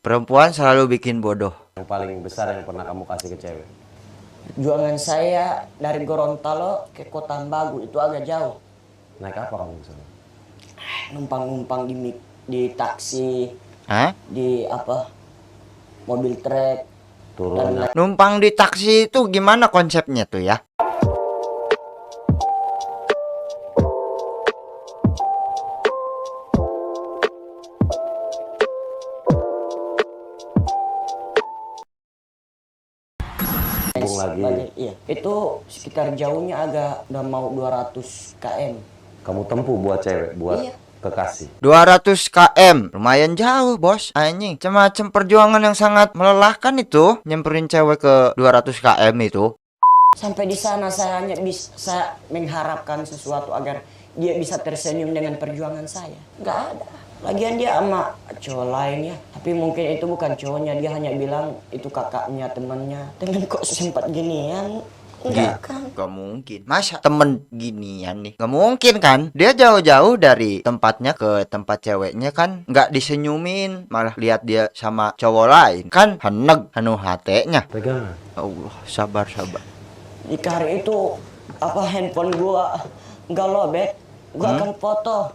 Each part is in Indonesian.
Perempuan selalu bikin bodoh. Yang paling besar yang pernah kamu kasih ke cewek? Perjuangan saya dari Gorontalo ke Kota Bagu itu agak jauh. Naik apa kamu ke sana? Numpang-numpang di taksi, Hah? di mobil trek. Turun. Numpang di taksi itu gimana konsepnya tuh ya? Lagi. Iya, itu sekitar jauhnya agak udah mau 200 km. Kamu tempuh buat cewek, buat Iya. kekasih. 200 km. Lumayan jauh, Bos. Anjing. Macam perjuangan yang sangat melelahkan itu. Nyemperin cewek ke 200 km itu. Sampai di sana saya hanya bisa mengharapkan sesuatu agar dia bisa tersenyum dengan perjuangan saya. Nggak ada. Lagian dia sama cowok lain ya. Tapi mungkin itu bukan cowoknya. Dia hanya bilang itu kakaknya, temannya. Dengan kok sempat ginian. Enggak kan? Gak mungkin. Masa temen ginian nih? Gak mungkin kan? Dia jauh-jauh dari tempatnya ke tempat ceweknya kan? Gak disenyumin. Malah lihat dia sama cowok lain. Kan heneg hanu hatenya. Pegangan. Allah, sabar. Jika hari itu handphone gua nggak lobet, gua akan foto.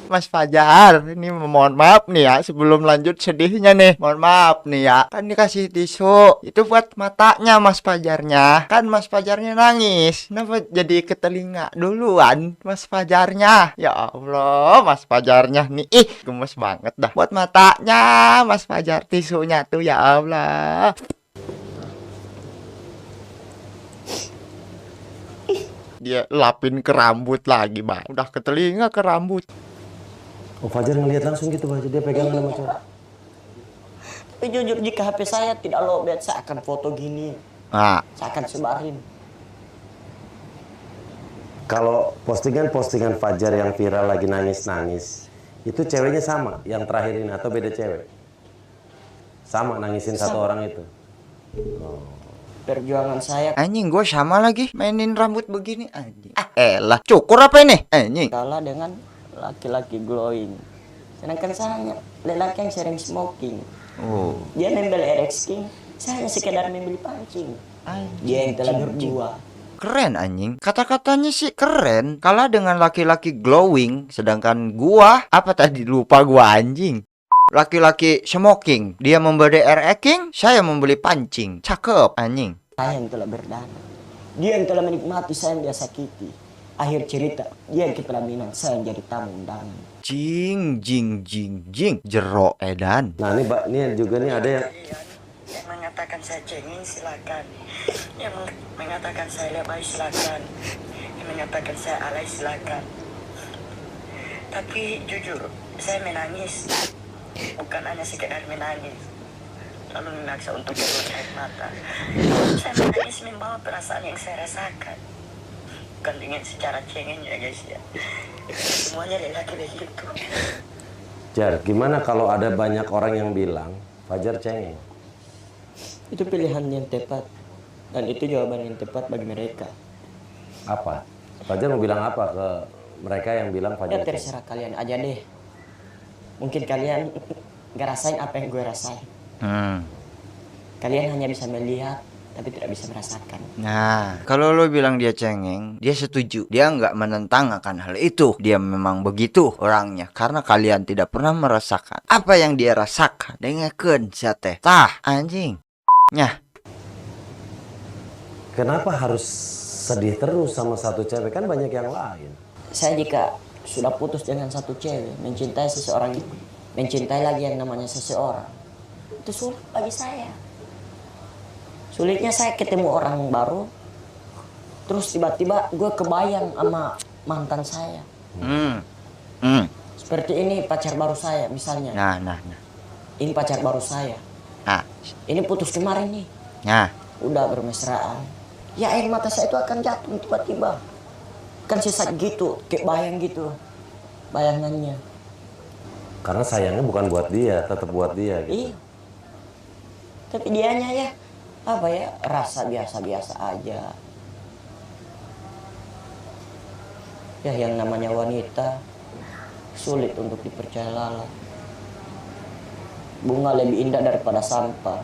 Mas Fajar, ini mohon maaf nih ya, sebelum lanjut sedihnya nih, mohon maaf nih ya, kan dikasih tisu, itu buat matanya Mas Fajarnya, kan Mas Fajarnya nangis, kenapa jadi ke telinga duluan Mas Fajarnya? Ya Allah, Mas Fajarnya nih, gemes banget dah, buat matanya Mas Fajar, tisunya tuh ya Allah. Dia lapin ke rambut lagi bang, udah ke telinga ke rambut. Oh, Fajar ngelihat langsung gitu, Fajar. Dia pegangan sama cowok. Tapi jujur jika HP saya tidak lobet, saya akan foto gini. Saya akan sebarin. Kalau postingan-postingan Fajar yang viral lagi nangis-nangis, itu ceweknya sama yang terakhir ini atau beda cewek? Sama nangisin satu orang itu. Perjuangan saya Anjing, gue sama lagi mainin rambut begini anjing. Elah, cukur apa ini? Anjing. kalah dengan laki-laki glowing. Sedangkan saya hanya lelaki yang sering smoking. Oh. Dia membeli RX King, saya hanya sekedar membeli pancing. Dia yang telah berdua. Keren anjing. Kata-katanya sih keren. Kalah dengan laki-laki glowing, sedangkan gua apa tadi lupa gua anjing. Laki-laki smoking, dia membeli RX King, saya membeli pancing. Cakep anjing. Saya yang telah berdana. Dia yang telah menikmati, saya yang dia sakiti. Akhir cerita, dia yang kepelaminan, saya yang jadi tamu undangan. Jing. Jero edan. Nah, ini juga nih ada yang Yang mengatakan saya cengeng silakan. Yang mengatakan saya lebay silakan. Yang mengatakan saya alay silakan. Tapi jujur, saya menangis. Bukan hanya sekedar menangis. Lalu memaksa untuk keluar air mata. Saya menangis membawa perasaan yang saya rasakan. Bukan dengan secara cengeng ya guys ya. Semuanya lelaki begitu. Jar, gimana kalau ada banyak orang yang bilang Fajar cengeng? Itu pilihan yang tepat. Dan itu jawaban yang tepat bagi mereka. Apa? Fajar mau bilang apa ke mereka yang bilang Ya Fajar cengeng? terserah kalian aja deh. Mungkin kalian gak rasain apa yang gue rasain. Kalian hanya bisa melihat, tapi tidak bisa merasakan. Nah, kalau lo bilang dia cengeng, dia setuju. Dia nggak menentang akan hal itu. Dia memang begitu orangnya. Karena kalian tidak pernah merasakan apa yang dia rasakan. Dengarkan siate. Tah, anjing. Nyah. Kenapa harus sedih terus sama satu cewek? Kan banyak yang lain. Saya jika sudah putus dengan satu cewek, mencintai seseorang, mencintai lagi yang namanya seseorang, itu sulit bagi saya. Sulitnya saya ketemu orang baru, terus tiba-tiba gue kebayang sama mantan saya. Seperti ini pacar baru saya misalnya. Nah. Ini pacar baru saya. Nah. Ini putus kemarin nih. Nah. Udah bermesraan. Ya air mata saya itu akan jatuh tiba-tiba. Kan sesak gitu, kayak bayang gitu. Bayangannya. Karena sayangnya bukan buat dia, tetap buat dia gitu. Iya. Tapi dianya ya, rasa biasa-biasa aja. Ya yang namanya wanita, sulit untuk dipercaya lala. Bunga lebih indah daripada sampah.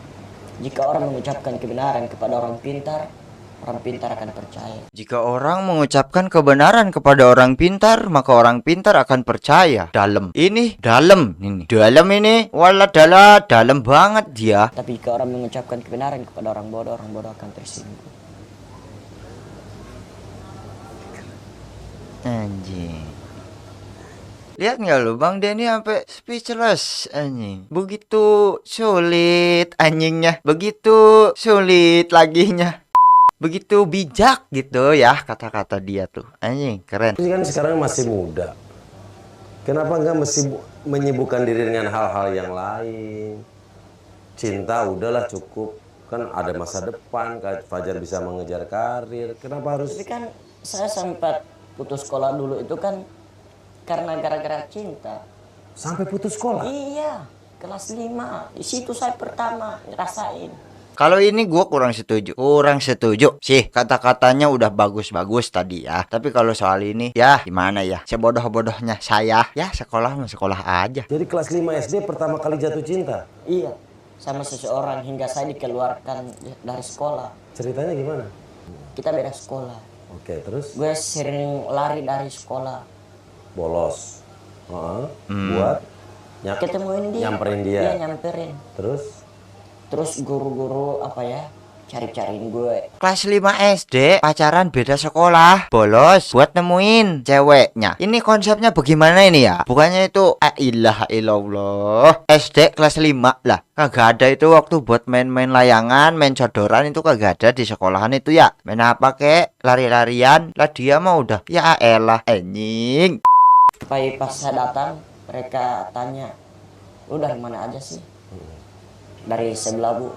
Jika orang mengucapkan kebenaran kepada orang pintar akan percaya. Jika orang mengucapkan kebenaran kepada orang pintar, maka orang pintar akan percaya. Dalam ini, dalam ini, waladala, dalam banget dia. Tapi jika orang mengucapkan kebenaran kepada orang bodoh akan tersinggung. Anjing. Lihat nggak lu Bang Denny sampai speechless anjing. Begitu sulit anjingnya. Begitu sulit laginya. Begitu bijak gitu ya kata-kata dia tuh. Anjing keren. Ini kan sekarang masih muda. Kenapa nggak mesti menyibukkan diri dengan hal-hal yang lain? Cinta udahlah cukup. Kan ada masa depan, Fajar bisa mengejar karir. Kenapa harus? Tapi kan saya sempat putus sekolah dulu itu kan karena gara-gara cinta. Sampai putus sekolah? Iya, kelas 5. Di situ saya pertama ngerasain. Kalau ini gue kurang setuju sih, kata-katanya udah bagus-bagus tadi ya. Tapi kalau soal ini ya gimana ya, sebodoh-bodohnya saya ya sekolah aja. Jadi kelas 5 SD pertama kali jatuh cinta? Iya, sama seseorang hingga saya dikeluarkan dari sekolah. Ceritanya gimana? Kita beda sekolah. Oke, terus? Gue sering lari dari sekolah. Bolos. Buat Ketemuin dia. nyamperin dia. Iya, nyamperin. Terus guru-guru cari-cariin gue. Kelas 5 SD pacaran beda sekolah, bolos buat nemuin ceweknya. Ini konsepnya bagaimana ini ya? Bukannya itu ilaha illallah. SD kelas 5 lah. Kagak ada itu waktu buat main-main layangan, main codoran itu kagak ada di sekolahan itu ya. Main apa kek? Lari-larian. Lah dia mah udah ya elah anjing. Pas saya datang, mereka tanya, lu dari mana aja sih? Dari sebelah bu.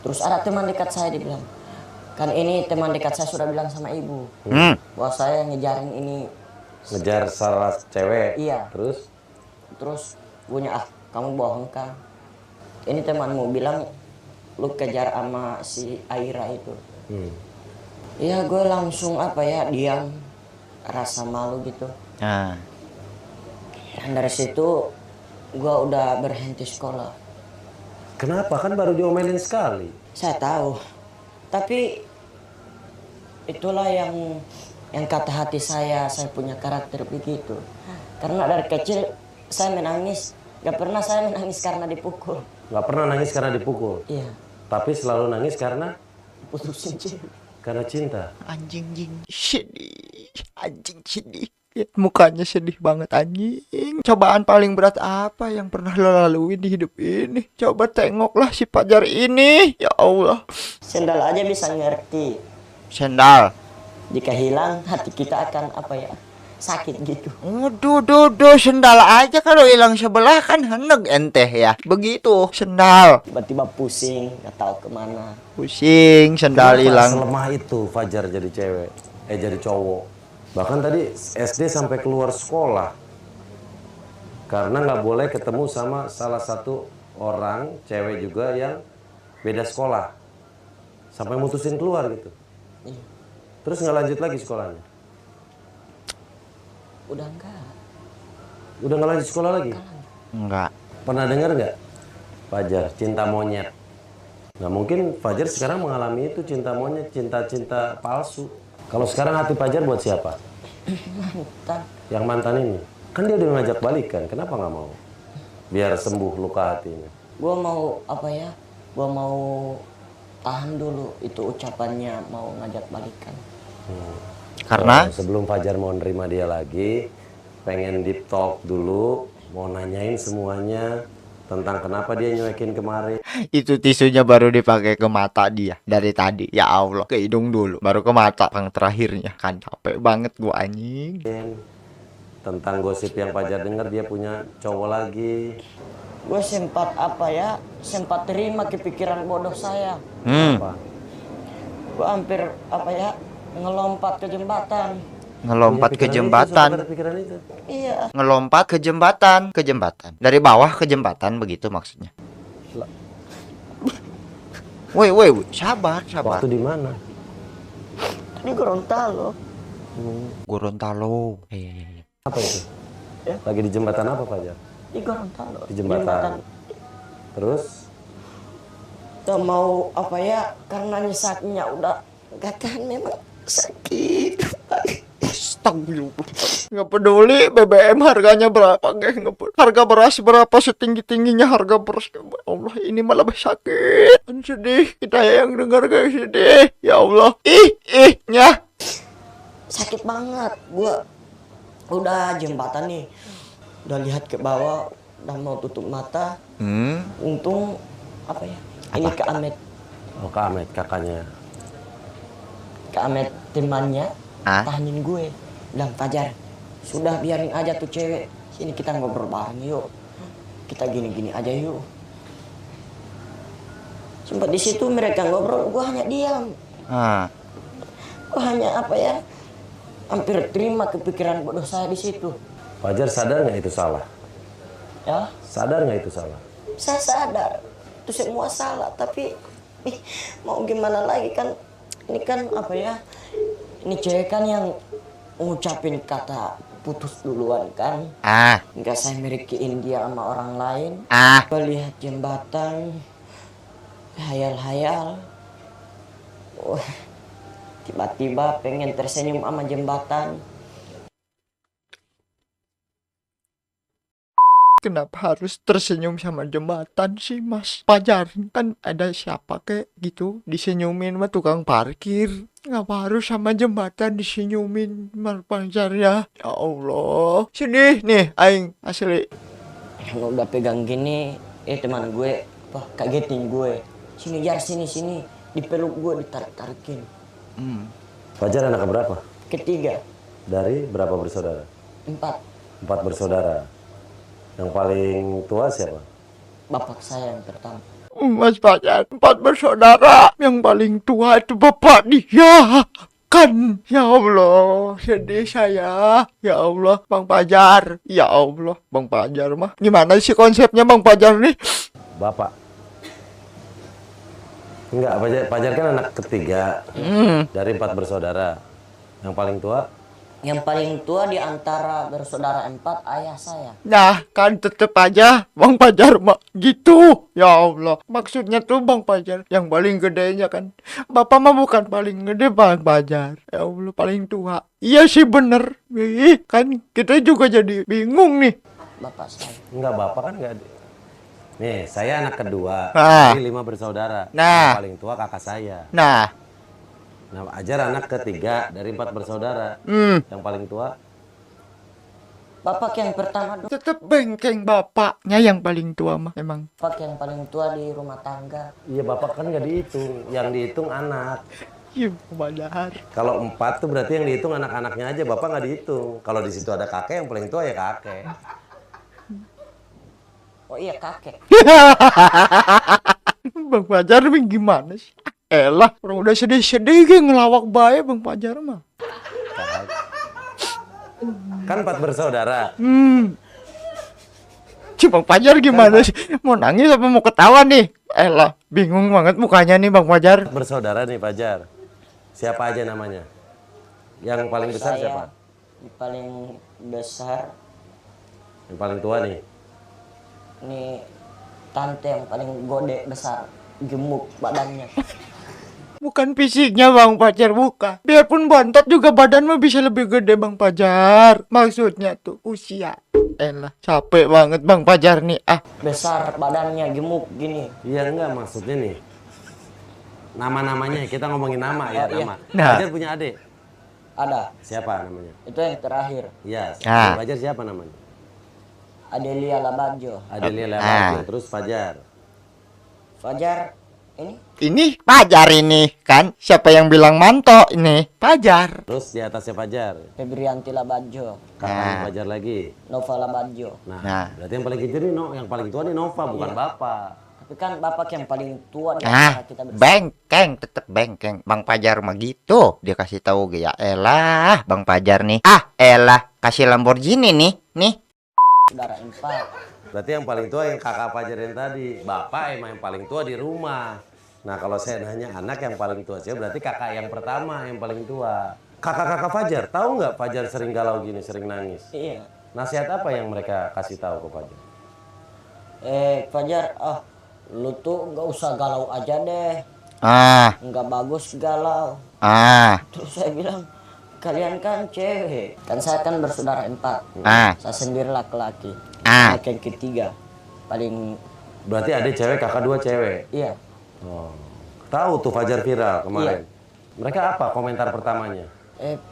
Terus ada teman dekat saya dibilang, kan ini teman dekat saya sudah bilang sama ibu bahwa saya ngejarin ini. Ngejar salah cewek? Iya. Terus punya kamu bohong kan? Ini temanmu bilang lu kejar sama si Aira itu. Iya, gue langsung diam, rasa malu gitu. Nah, Dan dari situ gue udah berhenti sekolah. Kenapa? Kan baru diomelin sekali. Saya tahu, tapi itulah yang kata hati saya punya karakter begitu. Karena dari kecil saya menangis, gak pernah saya menangis karena dipukul. Nggak pernah nangis karena dipukul? Iya. Tapi selalu nangis karena? Putusin cewek. Karena cinta? anjing sedih. Anjing sedih. Lihat mukanya sedih banget anjing. Cobaan paling berat apa yang pernah lo lalui di hidup ini? Coba tengoklah si Fajar ini. Ya Allah. Sendal aja bisa ngerti. Sendal. Jika hilang, hati kita akan sakit gitu. Waduh, sendal aja kalau hilang sebelah kan heneg enteh ya. Begitu sendal. Tiba-tiba pusing, gak tahu kemana. Pusing, sendal Kenapa hilang. selemah itu Fajar jadi cewek? Jadi cowok? Bahkan tadi SD sampai keluar sekolah. Karena nggak boleh ketemu sama salah satu orang, cewek juga yang beda sekolah. Sampai mutusin keluar gitu. Iya. Terus nggak lanjut lagi sekolahnya? Udah enggak. Udah nggak lanjut sekolah lagi? Enggak. Pernah dengar nggak? Fajar, cinta monyet. Nah mungkin Fajar sekarang mengalami itu cinta monyet, cinta-cinta palsu. Kalau sekarang hati Fajar buat siapa? Mantan. Yang mantan ini. Kan dia udah ngajak balikan, kenapa nggak mau? Biar sembuh luka hatinya. Gue mau Gue mau tahan dulu itu ucapannya mau ngajak balikan. Karena sebelum Fajar mau nerima dia lagi, pengen deep talk dulu, mau nanyain semuanya tentang kenapa dia nyuekin kemarin. itu tisunya baru dipakai ke mata dia dari tadi. Ya Allah, ke hidung dulu, baru ke mata. Yang terakhirnya kan capek banget gua anjing. Tentang gosip yang Fajar dengar dia punya cowok lagi. Gue sempat terima kepikiran bodoh saya. Apa? Gue hampir ngelompat ke jembatan. Ngelompat ke jembatan. Ada pikiran itu. Iya. Ngelompat ke jembatan. Dari bawah ke jembatan begitu maksudnya. Woi, sabar. Waktu di mana? Di Gorontalo. Gorontalo. Apa itu? Ya. Lagi di jembatan apa Fajar? Di Gorontalo. Di jembatan. Terus? Gak mau apa ya, karena nyesaknya udah gak tahan, memang sakit. Astagfirullah. Nggak peduli BBM harganya berapa, harga beras berapa, setinggi-tingginya harga beras. Ya Allah, ini malah lebih sakit. Kan sedih, kita yang dengar kayak sedih. Ya Allah, ihnya. Sakit banget. Gua udah jembatan nih, udah lihat ke bawah, udah mau tutup mata. Untung apa ya? Ini Kak Ahmed. Oh, Kak Ahmed, kakaknya. Kak Ahmed temannya tahanin gue. Bilang, Fajar, sudah biarin aja tuh cewek. Sini kita ngobrol bareng yuk. Kita gini-gini aja yuk. Sempat di situ mereka ngobrol, gue hanya diam. Gue hanya apa ya? Hampir terima kepikiran bodoh saya di situ. Fajar sadar nggak itu salah? Ya, Sadar nggak itu salah? saya sadar itu semua salah, tapi mau gimana lagi kan? Ini kan apa ya? Ini cewek kan yang ngucapin kata putus duluan kan? Nggak saya milikiin dia sama orang lain. Lihat jembatan, hayal-hayal. Wah, tiba-tiba pengen tersenyum sama jembatan. Kenapa harus tersenyum sama jembatan sih, Mas Fajar? Kan ada siapa kayak gitu disenyumin mah tukang parkir. Ngapa harus sama jembatan disenyumin, Mas Fajar ya? Ya Allah, sedih nih aing asli. Kalau udah pegang gini, teman gue kagetin gue. Sini Jar, sini. Dipeluk gue, ditarik-tarikin. Fajar anak berapa? Ketiga. Dari berapa bersaudara? 4. 4 bersaudara. Yang paling tua siapa? Bapak saya yang pertama. Mas Fajar, 4 bersaudara. Yang paling tua itu bapak dia. Kan, ya Allah, sedih saya. Ya Allah, Bang Fajar. Ya Allah, Bang Fajar mah. Gimana sih konsepnya Bang Fajar nih? Bapak. Enggak, Fajar kan anak ketiga dari 4 bersaudara. Yang paling tua? Yang paling tua di antara bersaudara 4, ayah saya. Nah, kan tetep aja Bang Fajar mah gitu. Ya Allah, maksudnya tuh Bang Fajar yang paling gedenya kan. Bapak mah bukan paling gede, Bang Fajar. Ya Allah, paling tua. Iya sih bener. Kan kita juga jadi bingung nih. Bapak saya. Enggak, bapak kan enggak. Nih, saya anak kedua dari 5 bersaudara. Nah. Yang paling tua kakak saya. Nah, Ajar anak ketiga dari 4 bersaudara. Yang paling tua? Bapak yang pertama dong. tetep bengkeng bapaknya yang paling tua mah emang. Bapak yang paling tua di rumah tangga. Iya, bapak kan nggak dihitung. Yang dihitung anak. Iya, Fajar. Kalau 4 tuh berarti yang dihitung anak-anaknya aja. Bapak nggak dihitung. Kalau di situ ada kakek, yang paling tua ya kakek. Oh iya, kakek. Bang Fajar nih gimana sih? Elah, orang udah sedih-sedih kayak ngelawak bae Bang Fajar mah. Kan 4 bersaudara. Si Bang Fajar gimana sih? Mau nangis apa mau ketawa nih? Elah, bingung banget mukanya nih Bang Fajar. Bersaudara nih, Fajar. Siapa aja namanya? Yang paling besar Saya siapa? yang paling besar. Yang paling tua nih. Ini tante yang paling gede besar, gemuk badannya. Bukan fisiknya Bang Fajar, bukan. Biarpun bontot juga badan mah bisa lebih gede Bang Fajar. Maksudnya tuh usia. Elah, capek banget Bang Fajar nih. Besar badannya, gemuk gini. Iya, enggak, maksudnya nih. Nama-namanya, kita ngomongin nama ya, Oh, iya. nama. Nah. Fajar punya adik. Ada. Siapa namanya? Itu yang terakhir. Iya, Ah. Fajar siapa namanya? Adelia Labajo. Adelia Lebajo, terus Fajar. Fajar ini Ini Fajar ini kan. Siapa yang bilang manto ini? Fajar. Terus di atasnya Fajar. Febrianti Labajo. Kakaknya Fajar lagi. Nova Labajo. Nah, berarti yang paling kecil nih, yang paling tua nih Nova, bukan bapak. Tapi kan bapak yang paling tua di antara kita bersama. Bengkeng, tetep bengkeng. Bang Fajar mah gitu. Dia kasih tahu ya elah, Bang Fajar nih. Elah, kasih Lamborghini nih. Saudara 4. Berarti yang paling tua yang kakak Fajar yang tadi. Bapak emang yang paling tua di rumah. Nah, kalau saya nanya anak yang paling tua saya berarti kakak yang pertama yang paling tua. Kakak-kakak Fajar, tahu nggak Fajar sering galau gini, sering nangis? Iya. Nasihat apa yang mereka kasih tahu ke Fajar? Fajar, lu tuh nggak usah galau aja deh. Ah, Nggak bagus galau. ah, Terus saya bilang, kalian kan cewek. Kan saya kan bersaudara 4. ah, Saya sendiri laki-laki. Ah. Anak yang ketiga. Paling, Berarti ada cewek, kakak 2 cewek. iya. Oh. Tahu tuh Fajar viral kemarin. Mereka apa komentar pertamanya?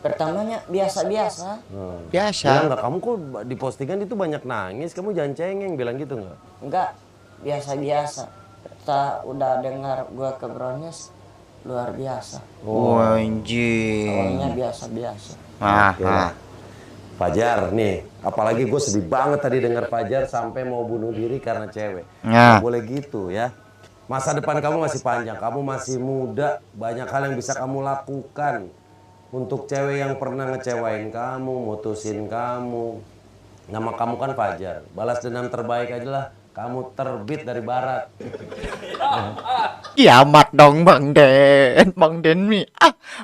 Pertamanya biasa-biasa. biasa. Bilang nggak, kamu kok di postingan itu banyak nangis, kamu jangan cengeng, bilang gitu nggak? Enggak, biasa-biasa. Kita udah dengar gua ke Brownies, luar biasa. Anjing. Awalnya biasa-biasa. Ah, Oke ah. lah. Fajar nih, apalagi gue sedih banget tadi dengar Fajar sampai mau bunuh diri karena cewek. Nah. Nggak boleh gitu ya. Masa depan kamu masih panjang, kamu masih muda, banyak hal yang bisa kamu lakukan. Untuk cewek yang pernah ngecewain kamu, mutusin kamu. Nama kamu kan Fajar, balas dendam terbaik adalah kamu terbit dari barat. Kiamat dong Bang Den. Bang Den nih.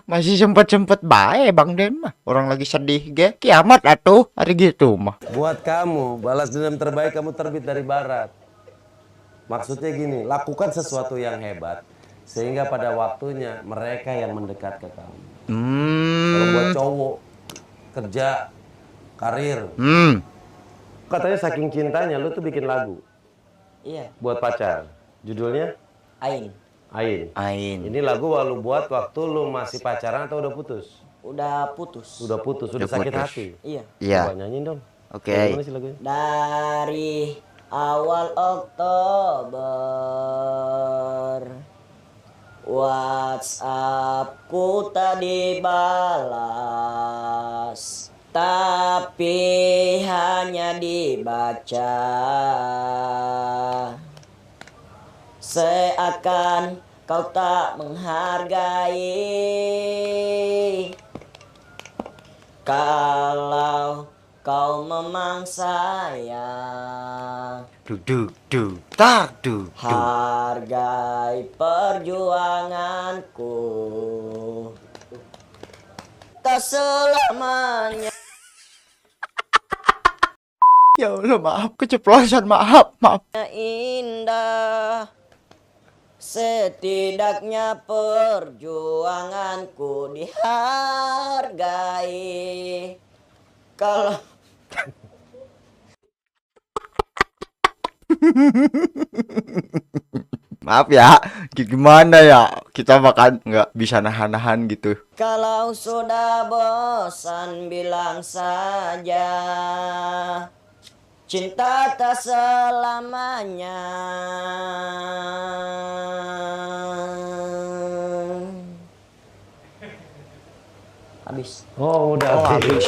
Masih sempet-sempet baik Bang Den mah. Orang lagi sedih ge. Kiamat atuh. Hari gitu mah. Buat kamu, balas dendam terbaik kamu terbit dari barat. Maksudnya gini, lakukan sesuatu yang hebat sehingga pada waktunya mereka yang mendekat ke kamu. Kalau buat cowok, kerja, karir, katanya saking cintanya lu tuh bikin lagu Iya, buat pacar. Judulnya Ain. Ain. Ain. Ini lagu lu buat waktu lu masih pacaran atau udah putus? Udah putus. Udah putus, udah Udah sakit putus. hati. Iya. Iya. Coba nyanyiin dong. Oke. Gimana sih lagunya? Dari awal Oktober WhatsAppku tak dibalas, tapi hanya dibaca. Seakan kau tak menghargai. Kalau kau memang sayang, Duduk, tak, duduk. hargai perjuanganku. Tak selamanya. Ya Allah, maaf keceplosan, maaf. Indah, setidaknya perjuanganku dihargai. Kalau Maaf ya, gimana ya? Kita makan nggak bisa nahan-nahan gitu. kalau sudah bosan bilang saja, cinta tak selamanya. Habis. Oh, udah habis.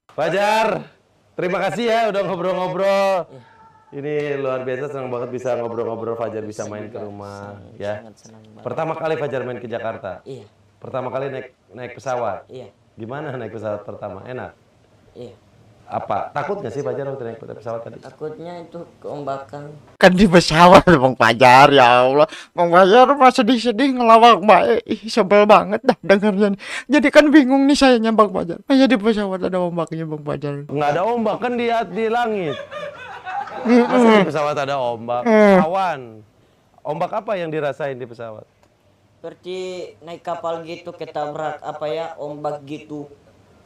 Fajar, terima kasih ya udah ngobrol-ngobrol. Ini luar biasa, senang banget bisa ngobrol-ngobrol. Fajar bisa main ke rumah, ya. Senang banget. Pertama kali Fajar main ke Jakarta. Iya, Pertama kali naik pesawat. iya, Gimana naik pesawat pertama? Enak? iya. Apa? Takut nggak sih Fajar waktu naik pesawat tadi? Takutnya itu keombakan. Kan di pesawat Bang Fajar, ya Allah. Bang Fajar mah sedih-sedih ngelawak baik. Ih, sebel banget dah dengernya. Jadi kan bingung nih sayanya Bang Fajar. Masa di pesawat ada ombaknya Bang Fajar. Nggak ada ombak kan di langit. Masa di pesawat ada ombak? Awan. Ombak apa yang dirasain di pesawat? Seperti naik kapal gitu, ketabrak ombak gitu.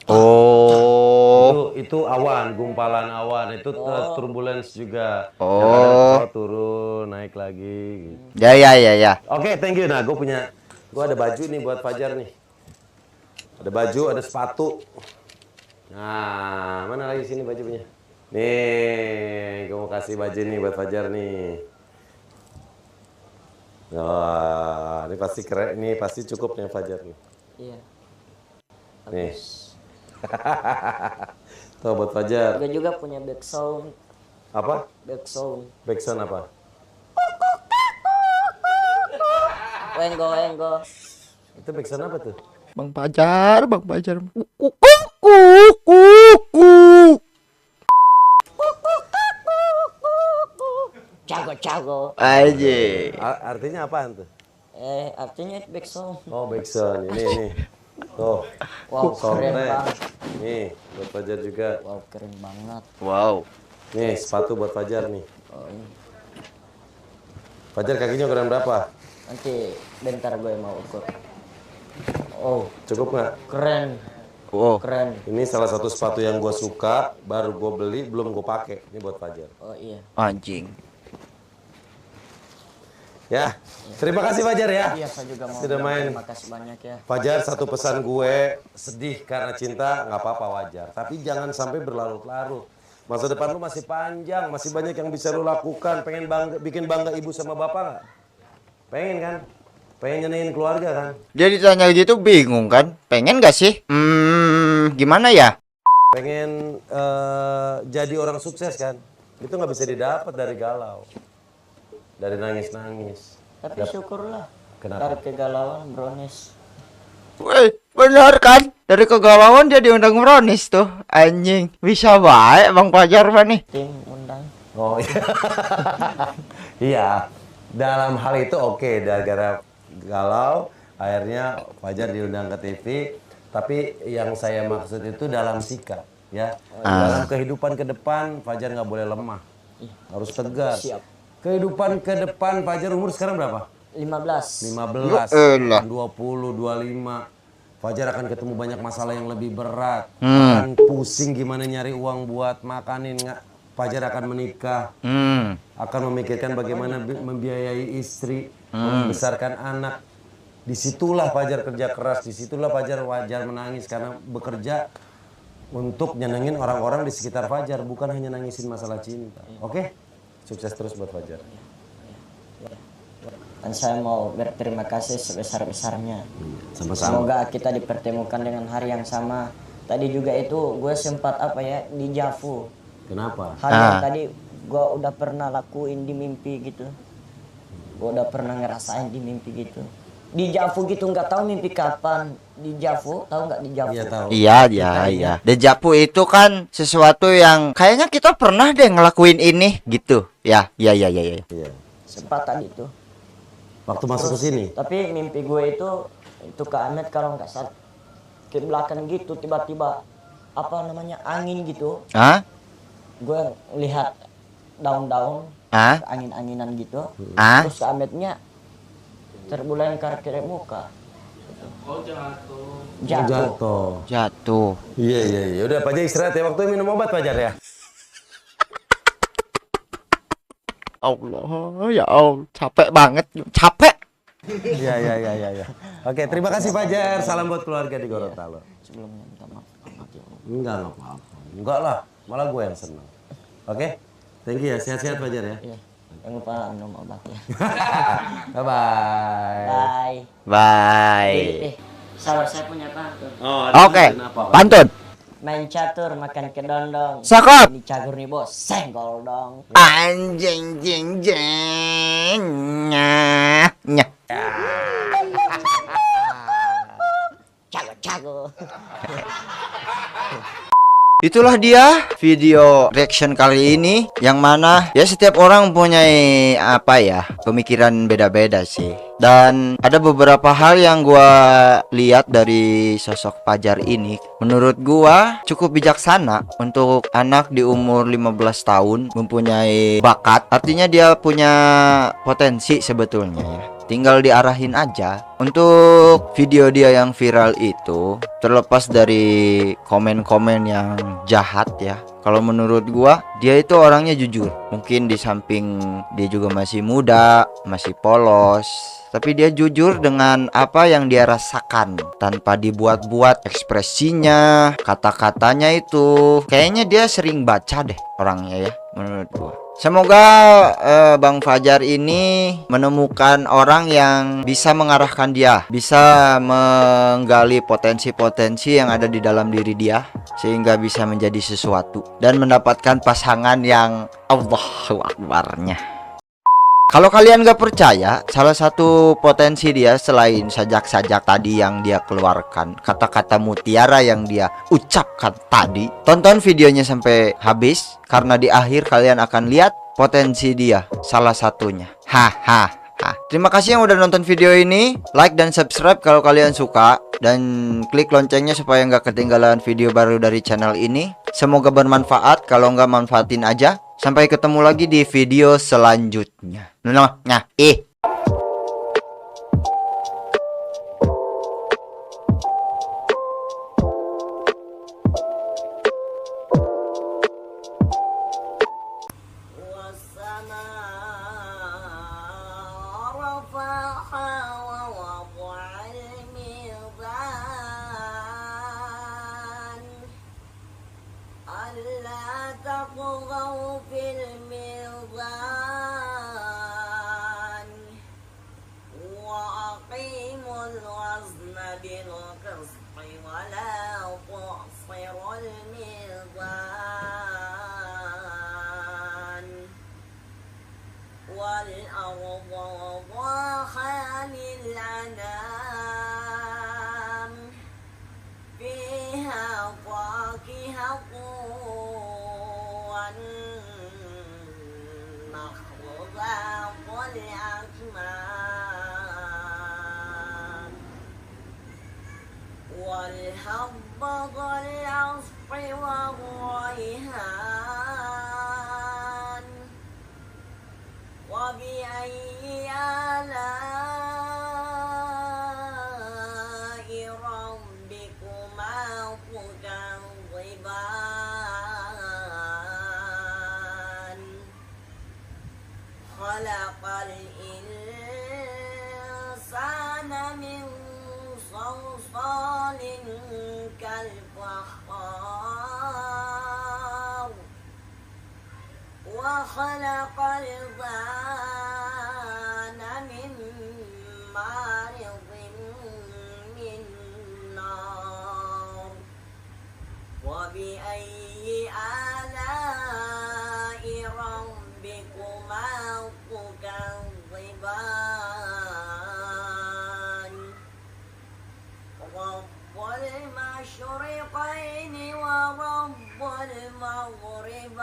Oh. Itu awan, gumpalan awan. Itu turbulence juga. Oh. Yang kadang pesawat turun, naik lagi. Gitu. Ya. Oke, thank you. Nah, gue ada baju nih buat Fajar nih. Ada baju, ada sepatu. Nah, mana lagi sini baju punya? Nih, gue mau kasih baju nih buat Fajar nih. Wah, ini pasti keren, ini pasti cukup nih Fajar nih. Iya. Nih. Tuh buat Fajar. Gue juga punya back sound. Apa? Back sound. Backsound apa? Wenggo. Itu backsound apa tuh? Bang Fajar. Jago cago. Aja. Artinya apaan tuh? Artinya itu backsound. Oh, backsound. Ini. Tuh. Wow, keren Soundtrack. banget. Nih, buat Fajar juga. Wow, keren banget. Wow. Nih, sepatu buat Fajar nih. Oh, ini. Fajar kakinya ukuran berapa? Nanti bentar gue mau ukur. Oh, Cukup nggak? keren. Wow. Keren. Ini salah satu sepatu yang gue suka, baru gue beli, belum gue pakai. Ini buat Fajar. Oh iya. Anjing. Ya, terima kasih Fajar ya. Iya, saya juga mau Sudah bilang main. terima kasih banyak ya. Fajar, satu pesan gue, sedih karena cinta, nggak apa-apa wajar. Tapi jangan sampai berlarut-larut. Masa depan lu masih panjang, masih banyak yang bisa lu lakukan. Pengen bangga, bikin bangga ibu sama bapak nggak? Pengen kan? Pengen nyenengin keluarga kan? Dia ditanya gitu bingung kan? Pengen gak sih? Gimana ya? Pengen jadi orang sukses kan? Itu nggak bisa didapat dari galau. Dari nangis-nangis. Tapi syukurlah. Kenapa? Dari kegalauan Brownies. Woi, bener kan? Dari kegalauan dia diundang Brownies tuh. Anjing. Bisa baik Bang Fajar mah nih. Tim undang. Oh iya. Iya. Dalam hal itu oke, gara-gara galau akhirnya Fajar diundang ke TV. Tapi yang saya maksud itu dalam sikap ya. Dalam kehidupan ke depan Fajar nggak boleh lemah. Harus tegas. Siap. Kehidupan ke depan Fajar umur sekarang berapa? 15. 15, Elah. 20, 25. Fajar akan ketemu banyak masalah yang lebih berat. Akan pusing gimana nyari uang buat makanin. Fajar akan menikah. Akan memikirkan bagaimana membiayai istri, membesarkan anak. Disitulah Fajar kerja keras. Disitulah Fajar wajar menangis karena bekerja untuk nyenengin orang-orang di sekitar Fajar, bukan hanya nangisin masalah cinta. Oke? Sukses terus buat Fajar. Dan saya mau berterima kasih sebesar-besarnya. Sama-sama. Semoga kita dipertemukan dengan hari yang sama. Tadi juga itu gue sempat di Javu. Kenapa? Hal yang tadi gue udah pernah lakuin di mimpi gitu. Gue udah pernah ngerasain di mimpi gitu. Di Javu gitu, nggak tahu mimpi kapan. Di Javu, tahu nggak di Javu? Iya tahu. Iya. Dejavu itu kan sesuatu yang kayaknya kita pernah deh ngelakuin ini gitu. Ya. Iya. Sempat tadi itu. Waktu masuk ke sini. Tapi mimpi gue itu ke Ahmed kalau nggak salah ke belakang gitu tiba-tiba angin gitu. Hah? Gue lihat daun-daun Hah? angin-anginan gitu. Hah? Terus ke Ahmednya terbelengkar ke muka. Jatuh. Jatuh. Iya. Udah Fajar istirahat ya, waktu minum obat Fajar ya. Allah, ya Allah, capek banget, capek. Iya. Oke, terima kasih Fajar. Salam buat keluarga di Gorontalo. Sebelumnya minta maaf. Enggak apa-apa. Enggak lah, malah gue yang senang. Oke? Thank you ya, sehat-sehat Fajar ya. Iya. Jangan lupa minum obat ya. Bye-bye. Bye. Bye. Salah saya punya pantun. Oke, pantun. Main catur makan kedondong. Cakep. Ini cagur nih bos, senggol dong. Anjing jing jing. Nyah. Cago. Itulah dia video reaction kali ini, yang mana ya setiap orang punya pemikiran beda-beda sih. Dan ada beberapa hal yang gua lihat dari sosok Fajar ini, menurut gua cukup bijaksana untuk anak di umur 15 tahun mempunyai bakat. Artinya dia punya potensi sebetulnya ya. Tinggal diarahin aja. Untuk video dia yang viral itu, terlepas dari komen-komen yang jahat ya, kalau menurut gua dia itu orangnya jujur. Mungkin di samping dia juga masih muda, masih polos, tapi dia jujur dengan apa yang dia rasakan tanpa dibuat-buat ekspresinya, kata-katanya itu. Kayaknya dia sering baca deh orangnya ya, menurut gua. Semoga Bang Fajar ini menemukan orang yang bisa mengarahkan dia, bisa menggali potensi-potensi yang ada di dalam diri dia, sehingga bisa menjadi sesuatu dan mendapatkan pasangan yang Allahu Akbarnya. Kalau kalian gak percaya, salah satu potensi dia selain sajak-sajak tadi yang dia keluarkan, kata-kata mutiara yang dia ucapkan tadi, tonton videonya sampai habis, karena di akhir kalian akan lihat potensi dia, salah satunya. Hahaha. Terima kasih yang udah nonton video ini. Like dan subscribe kalau kalian suka, dan klik loncengnya supaya nggak ketinggalan video baru dari channel ini. Semoga bermanfaat. Kalau nggak, manfaatin aja. Sampai ketemu lagi di video selanjutnya. Nah, والأرض وضعها للأنام فيها فاكهة والنخل ذات الأكمام والحب ذو العصف والريحان وبأي آلاء ربكما تكذبان خلق الإنسان من صلصال كالفخار وخلق الجان من مارض من نار وبأي آلاء ربكما تكذبان رب المشرقين ورب المغربين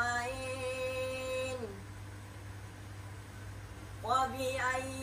وبأي